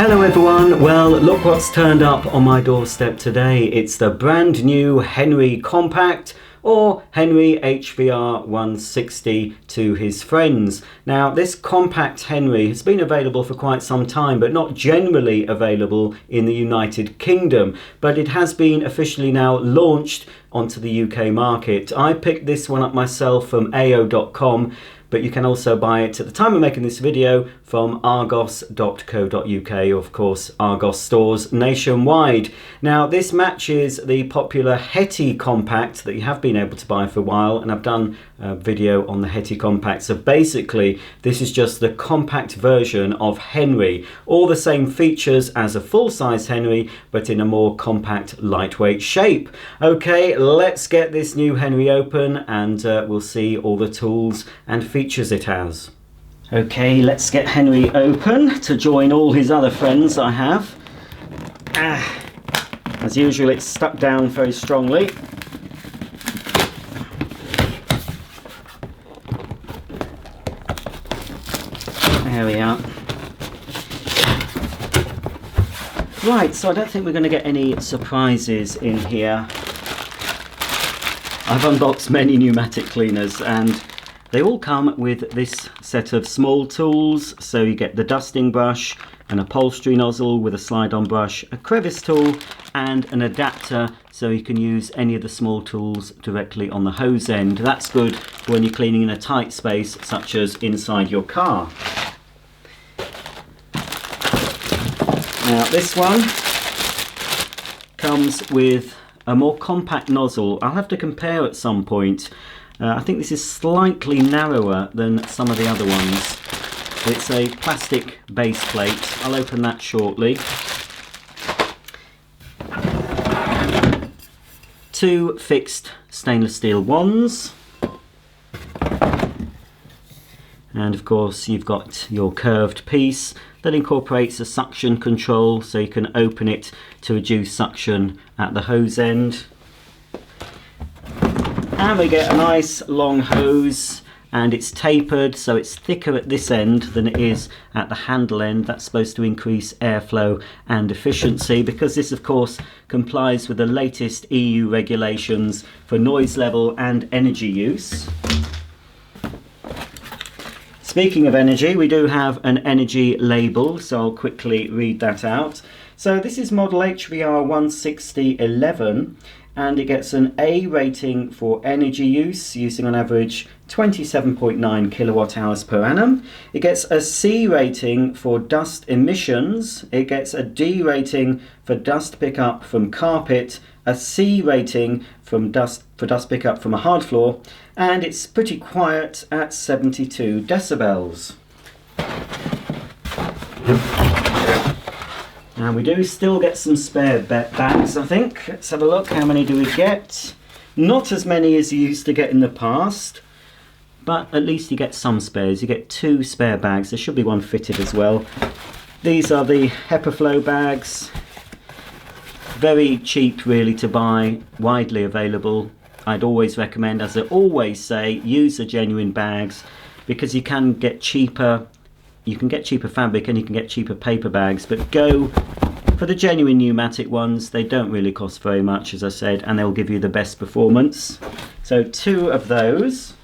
Hello everyone, well look what's turned up on my doorstep today. It's the brand new Henry Compact, or Henry HVR160 to his friends. Now this compact Henry has been available for quite some time, but not generally available in the United Kingdom, but it has been officially now launched onto the UK market. I picked this one up myself from AO.com, but you can also buy it at the time of making this video from argos.co.uk, of course Argos stores nationwide. Now this matches the popular Hetty Compact that you have been able to buy for a while, and I've done a video on the Hetty Compact. So basically this is just the compact version of Henry, all the same features as a full-size Henry but in a more compact, lightweight shape. Okay, let's get this new Henry open and we'll see all the tools and features it has. Okay, let's get Henry open to join all his other friends I have. As usual, it's stuck down very strongly. There we are. Right, so I don't think we're going to get any surprises in here. I've unboxed many pneumatic cleaners and they all come with this set of small tools. So you get the dusting brush, an upholstery nozzle with a slide-on brush, a crevice tool and an adapter so you can use any of the small tools directly on the hose end. That's good when you're cleaning in a tight space such as inside your car. Now this one comes with a more compact nozzle. I'll have to compare at some point. I think this is slightly narrower than some of the other ones. It's a plastic base plate. I'll open that shortly. Two fixed stainless steel wands. And of course you've got your curved piece that incorporates a suction control so you can open it to reduce suction at the hose end. And we get a nice long hose, and it's tapered so it's thicker at this end than it is at the handle end. That's supposed to increase airflow and efficiency because this of course complies with the latest EU regulations for noise level and energy use. Speaking of energy, we do have an energy label, so I'll quickly read that out. So this is model HVR160-11 and it gets an A rating for energy use, using on average 27.9 kilowatt hours per annum. It gets a C rating for dust emissions. It gets a D rating for dust pickup from carpet, a C rating for dust pickup from a hard floor, and it's pretty quiet at 72 decibels. Now we do still get some spare bags, I think. Let's have a look. How many do we get? Not as many as you used to get in the past, but at least you get some spares. You get 2 spare bags. There should be one fitted as well. These are the HEPA bags. Very cheap really to buy, widely available. I'd always recommend, as I always say, use the genuine bags because you can get cheaper. You can get cheaper fabric and you can get cheaper paper bags, but go for the genuine pneumatic ones. They don't really cost very much, as I said, and they'll give you the best performance. So 2 of those.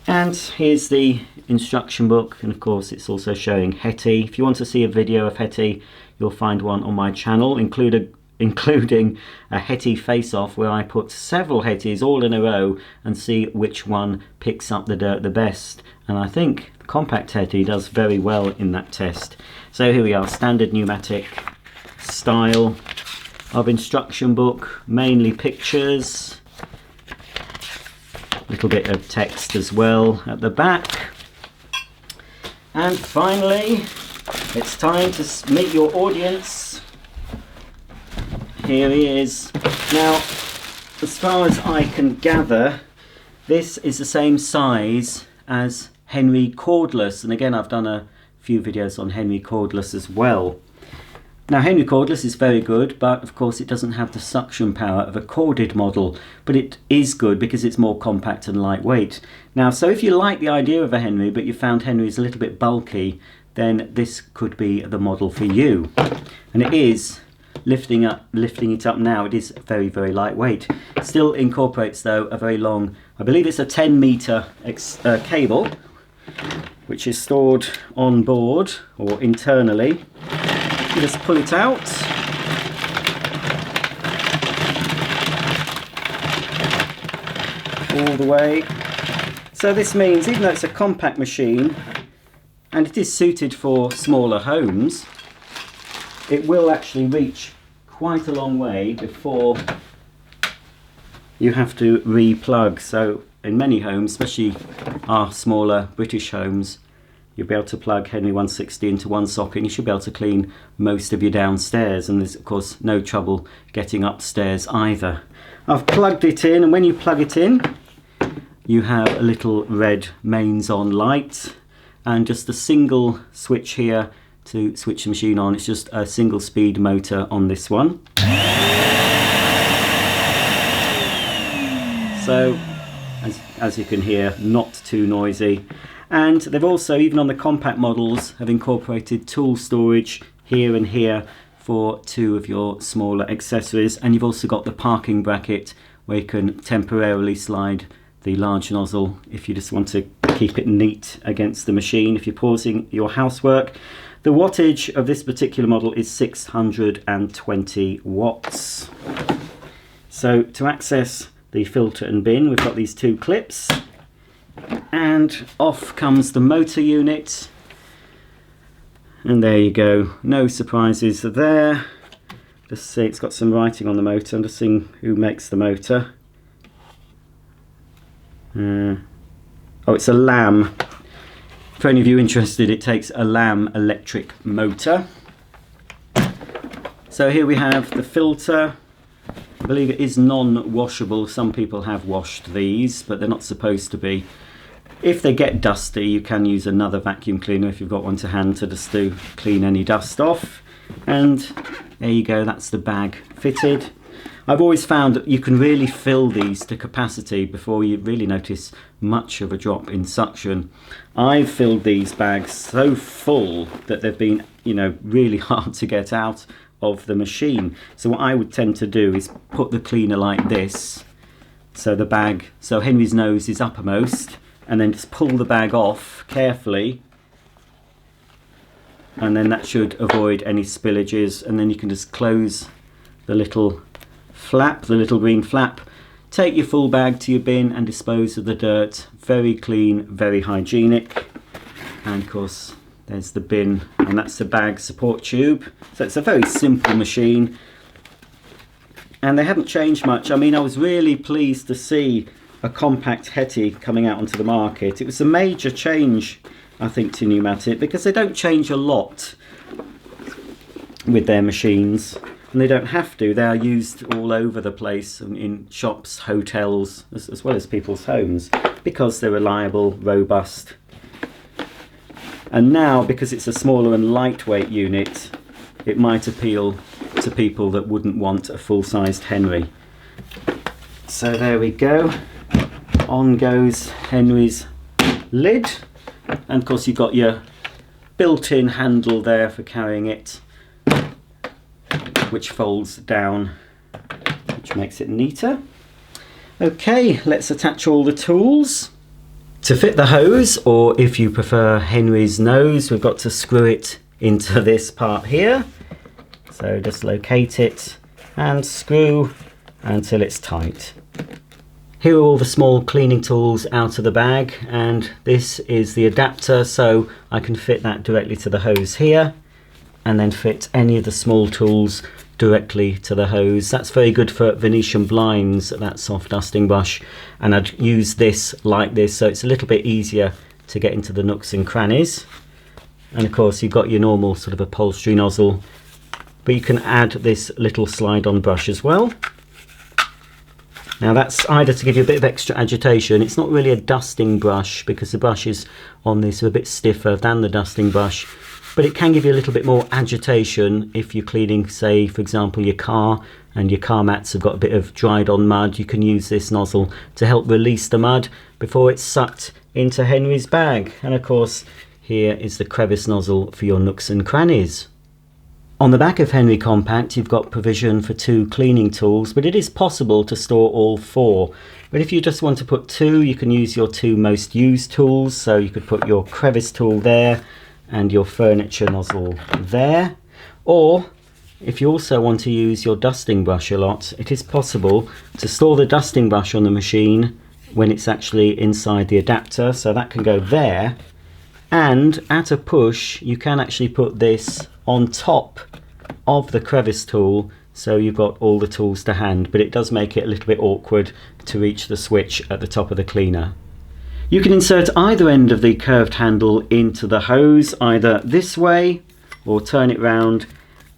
And here's the instruction book, and of course it's also showing Hetty. If you want to see a video of Hetty, you'll find one on my channel, including a Hetty face-off where I put several Hettys all in a row and see which one picks up the dirt the best. And I think the compact Hetty does very well in that test. So here we are, standard pneumatic style of instruction book, mainly pictures, a little bit of text as well at the back. And finally, it's time to meet your audience. Here he is. Now, as far as I can gather, this is the same size as Henry cordless, and again I've done a few videos on Henry cordless as well. Now Henry cordless is very good, but of course it doesn't have the suction power of a corded model, but it is good because it's more compact and lightweight. Now, so if you like the idea of a Henry but you found Henry's a little bit bulky, then this could be the model for you. And it is lifting it up now. It is very, very lightweight. Still incorporates though a very long, I believe it's a 10-meter cable, which is stored on board or internally. You just pull it out. All the way. So this means, even though it's a compact machine and it is suited for smaller homes, it will actually reach quite a long way before you have to re-plug. So in many homes, especially our smaller British homes, you'll be able to plug Henry 160 into one socket and you should be able to clean most of your downstairs, and there's of course no trouble getting upstairs either. I've plugged it in, and when you plug it in you have a little red mains on light and just a single switch here to switch the machine on. It's just a single speed motor on this one. So as you can hear, not too noisy. And they've also, even on the compact models, have incorporated tool storage here and here for two of your smaller accessories. And you've also got the parking bracket where you can temporarily slide the large nozzle if you just want to keep it neat against the machine if you're pausing your housework. The wattage of this particular model is 620 watts. So to access the filter and bin, we've got these two clips, and off comes the motor unit, and there you go. No surprises there. Just see, it's got some writing on the motor. I'm just seeing who makes the motor. Oh, it's a Lamb. For any of you interested, it takes a Lamb electric motor. So here we have the filter. I believe it is non-washable. Some people have washed these, but they're not supposed to be. If they get dusty, you can use another vacuum cleaner if you've got one to hand to clean any dust off. And there you go, that's the bag fitted. I've always found that you can really fill these to capacity before you really notice much of a drop in suction. I've filled these bags so full that they've been, really hard to get out of the machine. So what I would tend to do is put the cleaner like this, so Henry's nose is uppermost, and then just pull the bag off carefully, and then that should avoid any spillages. And then you can just close the little flap, the little green flap, take your full bag to your bin and dispose of the dirt. Very clean, very hygienic. And of course there's the bin, and that's the bag support tube. So it's a very simple machine, and they haven't changed much. I mean, I was really pleased to see a compact Hetty coming out onto the market. It was a major change, I think, to Numatic, because they don't change a lot with their machines, and they don't have to. They are used all over the place, in shops, hotels, as well as people's homes, because they're reliable, robust. And now, because it's a smaller and lightweight unit, it might appeal to people that wouldn't want a full-sized Henry. So there we go. On goes Henry's lid, and of course you've got your built-in handle there for carrying it, which folds down, which makes it neater. Okay, let's attach all the tools. To fit the hose, or if you prefer Henry's nose, we've got to screw it into this part here. So just locate it and screw until it's tight. Here are all the small cleaning tools out of the bag, and this is the adapter, so I can fit that directly to the hose here, and then fit any of the small tools directly to the hose. That's very good for Venetian blinds, that soft dusting brush, and I'd use this like this, so it's a little bit easier to get into the nooks and crannies. And of course you've got your normal sort of upholstery nozzle, but you can add this little slide-on brush as well. Now that's either to give you a bit of extra agitation. It's not really a dusting brush because the brushes on this are a bit stiffer than the dusting brush, but it can give you a little bit more agitation if you're cleaning, say, for example, your car, and your car mats have got a bit of dried on mud. You can use this nozzle to help release the mud before it's sucked into Henry's bag. And of course, here is the crevice nozzle for your nooks and crannies. On the back of Henry Compact you've got provision for 2 cleaning tools, but it is possible to store all 4. But if you just want to put 2, you can use your 2 most used tools. So you could put your crevice tool there and your furniture nozzle there. Or if you also want to use your dusting brush a lot, it is possible to store the dusting brush on the machine when it's actually inside the adapter. So that can go there, and at a push you can actually put this on top of the crevice tool, so you've got all the tools to hand, but it does make it a little bit awkward to reach the switch at the top of the cleaner. You can insert either end of the curved handle into the hose, either this way or turn it round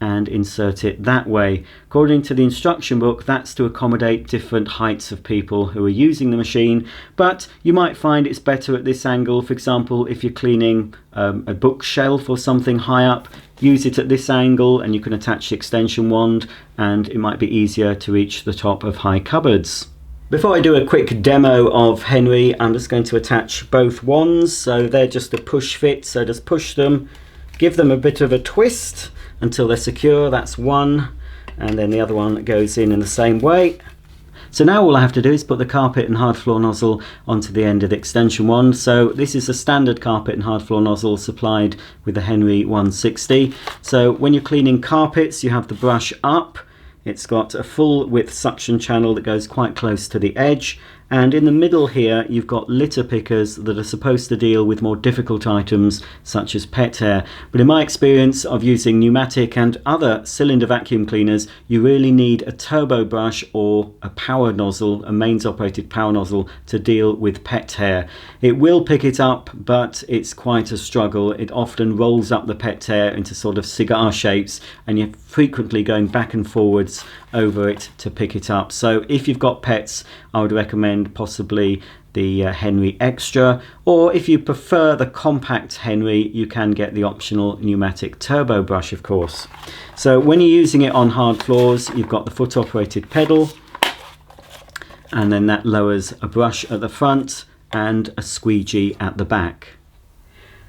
and insert it that way. According to the instruction book, that's to accommodate different heights of people who are using the machine, but you might find it's better at this angle. For example, if you're cleaning a bookshelf or something high up, use it at this angle and you can attach the extension wand, and it might be easier to reach the top of high cupboards. Before I do a quick demo of Henry, I'm just going to attach both wands. So they're just a push fit, so just push them, give them a bit of a twist until they're secure. That's one, and then the other one goes in the same way. So now all I have to do is put the carpet and hard floor nozzle onto the end of the extension wand. So this is a standard carpet and hard floor nozzle supplied with the Henry 160. So when you're cleaning carpets, you have the brush up. It's got a full width suction channel that goes quite close to the edge, and in the middle here you've got litter pickers that are supposed to deal with more difficult items such as pet hair. But in my experience of using pneumatic and other cylinder vacuum cleaners, you really need a turbo brush or a power nozzle, a mains operated power nozzle, to deal with pet hair. It will pick it up, but it's quite a struggle. It often rolls up the pet hair into sort of cigar shapes, and you're frequently going back and forwards over it to pick it up. So if you've got pets, I would recommend possibly the Henry Extra, or if you prefer the compact Henry, you can get the optional pneumatic turbo brush, of course. So when you're using it on hard floors, you've got the foot operated pedal, and then that lowers a brush at the front and a squeegee at the back.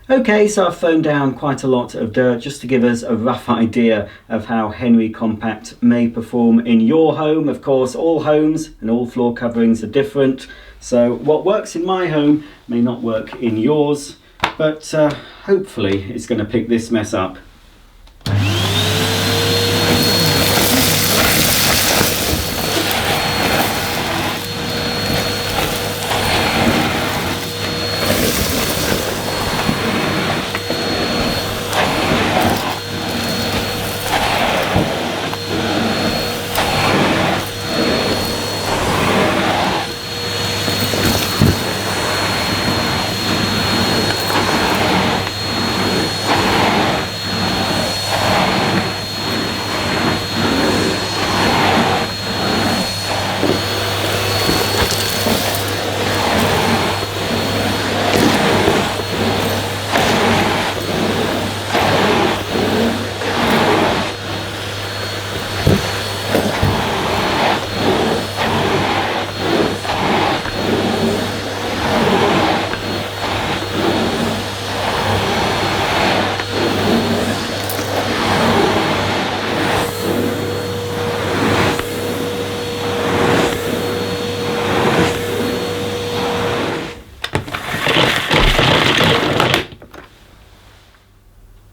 Okay, so I've thrown down quite a lot of dirt just to give us a rough idea of how Henry Compact may perform in your home. Of course, all homes and all floor coverings are different, so what works in my home may not work in yours, but hopefully it's going to pick this mess up.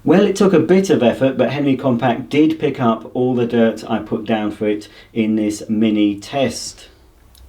Well, it took a bit of effort, but Henry Compact did pick up all the dirt I put down for it in this mini test.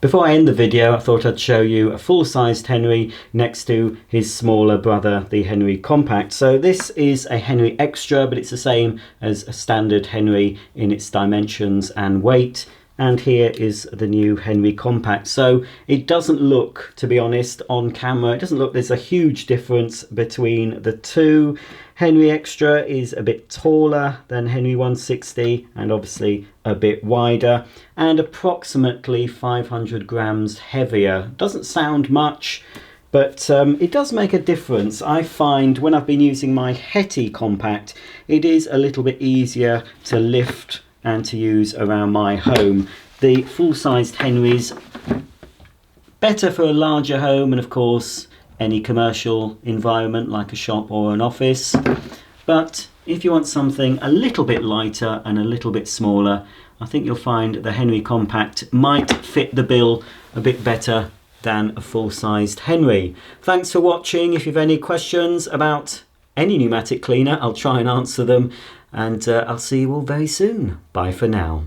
Before I end the video, I thought I'd show you a full-sized Henry next to his smaller brother, the Henry Compact. So this is a Henry Extra, but it's the same as a standard Henry in its dimensions and weight. And here is the new Henry Compact. So it doesn't look, to be honest, on camera, it doesn't look there's a huge difference between the two. Henry Extra is a bit taller than Henry 160 and obviously a bit wider and approximately 500 grams heavier. Doesn't sound much, but it does make a difference. I find when I've been using my Hetty Compact, it is a little bit easier to lift and to use around my home. The full-sized Henrys, better for a larger home, and of course any commercial environment like a shop or an office. But if you want something a little bit lighter and a little bit smaller, I think you'll find the Henry Compact might fit the bill a bit better than a full-sized Henry. Thanks for watching. If you have any questions about any pneumatic cleaner, I'll try and answer them, and I'll see you all very soon. Bye for now.